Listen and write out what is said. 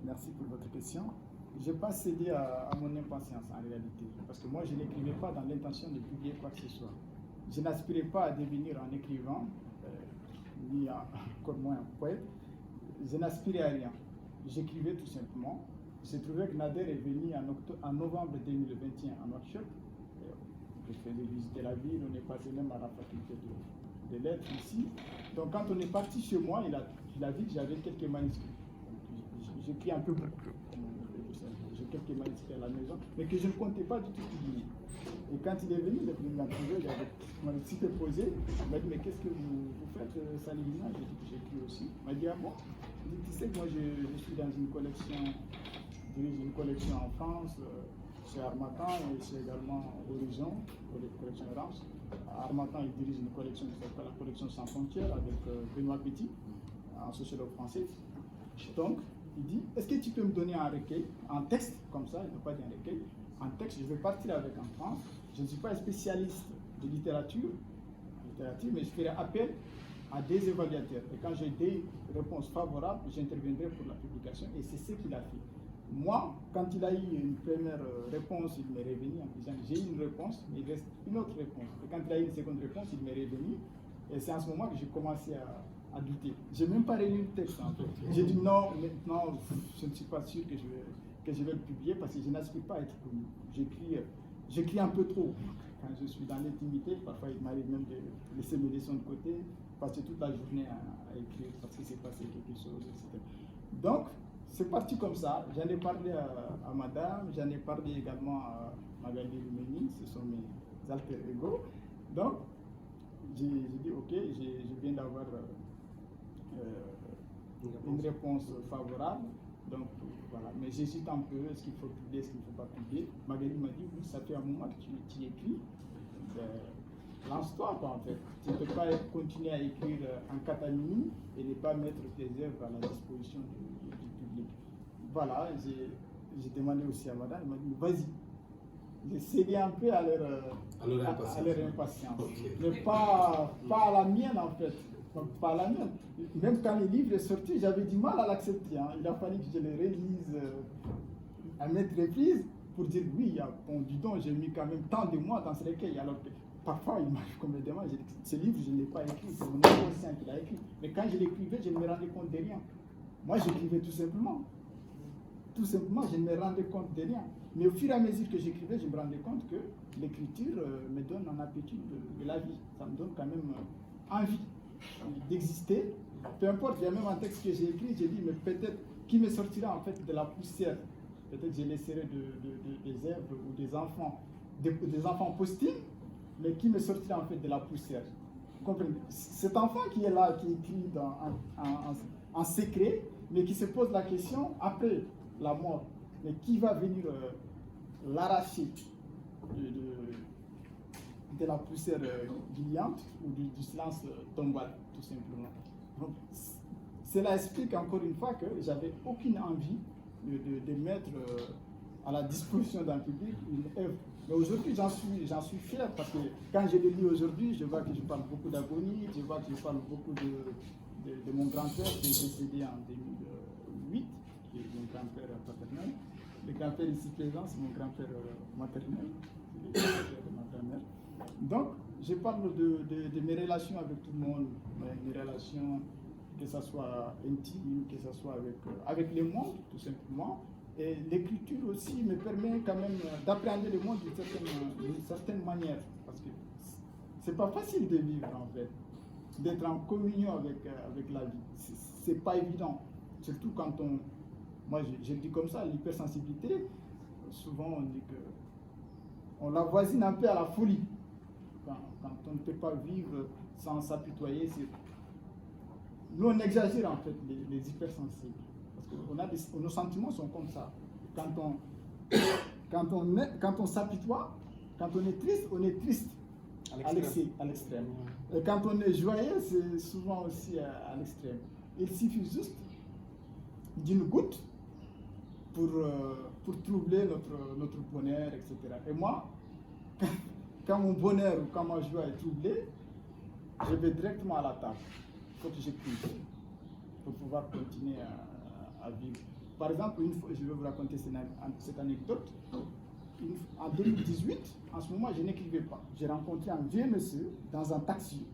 Merci pour votre question. Je n'ai pas cédé à mon impatience en réalité, parce que moi je n'écrivais pas dans l'intention de publier quoi que ce soit. Je n'aspirais pas à devenir un écrivain, ni encore moins un poète. Je n'aspirais à rien. J'écrivais tout simplement. J'ai trouvé que Nader est venu en novembre 2021 en workshop. Je faisais visiter la ville, on est passé même à la faculté de lettres ici. Donc quand on est parti chez moi, il a vu que j'avais quelques manuscrits. J'écris un peu beaucoup. J'ai quelques manuscrits à la maison, mais que je ne comptais pas du tout publier. Et quand il est venu, il m'a trouvé, j'avais mon manuscrit posé. Il m'a dit, mais qu'est-ce que vous faites, Salimina? J'ai dit que j'écris aussi. Il m'a dit, ah bon? Il dit, tu sais que moi je suis dans une collection, je dirige une collection en France, chez Harmattan, et c'est également Horizon, pour les collections Orange. Harmattan, il dirige une collection qui s'appelle la collection Sans Frontières avec Benoît Petit, un sociologue français. Donc, il dit, est-ce que tu peux me donner un recueil, un texte, comme ça, il ne peut pas dire un recueil, un texte, je vais partir avec en France. Je ne suis pas un spécialiste de littérature, mais je ferai appel à des évaluateurs. Et quand j'ai des réponses favorables, j'interviendrai pour la publication, et c'est ce qu'il a fait. Moi, quand il a eu une première réponse, il m'est revenu en disant, j'ai eu une réponse, mais il reste une autre réponse. Et quand il a eu une seconde réponse, il m'est revenu, et c'est en ce moment que j'ai commencé à douter. Je n'ai même pas relu le texte en fait. J'ai dit non, maintenant je ne suis pas sûr que je vais le publier parce que je n'aspire pas à être connu. J'écris un peu trop. Quand je suis dans l'intimité, parfois il m'arrive même de laisser mes leçons de côté, passer toute la journée à écrire parce que c'est passé quelque chose, etc. Donc, c'est parti comme ça. J'en ai parlé à madame, j'en ai parlé également à Magali Rumeni, ce sont mes alter ego. Donc, j'ai dit ok, je viens d'avoir une réponse favorable, donc voilà, mais j'hésite un peu, est-ce qu'il faut publier, est-ce qu'il ne faut pas publier. Magali m'a dit, oui, ça fait un moment que tu écris, lance-toi quoi en fait, tu ne peux pas continuer à écrire en catamini et ne pas mettre tes œuvres à la disposition du public. Voilà, j'ai demandé aussi à madame, elle m'a dit, vas-y. J'ai cédé un peu à leur impatience, okay. Mais pas à la mienne en fait. Pas la mienne. Même quand le livre est sorti, j'avais du mal à l'accepter. Hein. Il a fallu que je le relise à maintes reprises pour dire oui, bon, dis donc, j'ai mis quand même tant de mois dans ce recueil. Alors que parfois, il m'arrive comme des mois, j'ai dit ce livre, je ne l'ai pas écrit, c'est mon inconscient qui l'a écrit. Mais quand je l'écrivais, je ne me rendais compte de rien. Moi, j'écrivais tout simplement. Tout simplement, je ne me rendais compte de rien. Mais au fur et à mesure que j'écrivais, je me rendais compte que l'écriture me donne un appétit de la vie. Ça me donne quand même envie d'exister. Peu importe, il y a même un texte que j'ai écrit, j'ai dit, mais peut-être qui me sortira en fait de la poussière. Peut-être je laisserai des œuvres ou des enfants posthumes, mais qui me sortira en fait de la poussière. Vous comprenez? Cet enfant qui est là, qui écrit en secret, mais qui se pose la question après la mort, mais qui va venir l'arracher de la poussière brillante ou du silence tombal, tout simplement. Donc, cela explique encore une fois que j'avais aucune envie de mettre à la disposition d'un public une œuvre. Mais aujourd'hui, j'en suis fier parce que quand je le lis aujourd'hui, je vois que je parle beaucoup d'agonie, je vois que je parle beaucoup de mon grand-père qui est décédé en 2008, qui est mon grand-père paternel. Le grand-père ici présent, c'est mon grand-père maternel, c'est le grand-père de ma grand-mère. Donc, je parle de mes relations avec tout le monde, mes relations, que ce soit intime, que ce soit avec le monde, tout simplement. Et l'écriture aussi me permet quand même d'appréhender le monde d'une certaine manière. Parce que c'est pas facile de vivre, en fait, d'être en communion avec la vie. C'est pas évident. Surtout quand moi je le dis comme ça, l'hypersensibilité, souvent on dit qu'on la voisine un peu à la folie. Quand on ne peut pas vivre sans s'apitoyer, nous on exagère en fait les hypersensibles. Parce que nos sentiments sont comme ça. Quand on s'apitoie, quand on est triste à l'extrême. Et quand on est joyeux, c'est souvent aussi à l'extrême. Il suffit juste d'une goutte pour troubler notre bonheur, etc. Et moi, quand mon bonheur ou quand ma joie est troublée, je vais directement à la table. Il faut que j'écrive pour pouvoir continuer à vivre. Par exemple, une fois, je vais vous raconter cette anecdote. En 2018, en ce moment, je n'écrivais pas. J'ai rencontré un vieux monsieur dans un taxi.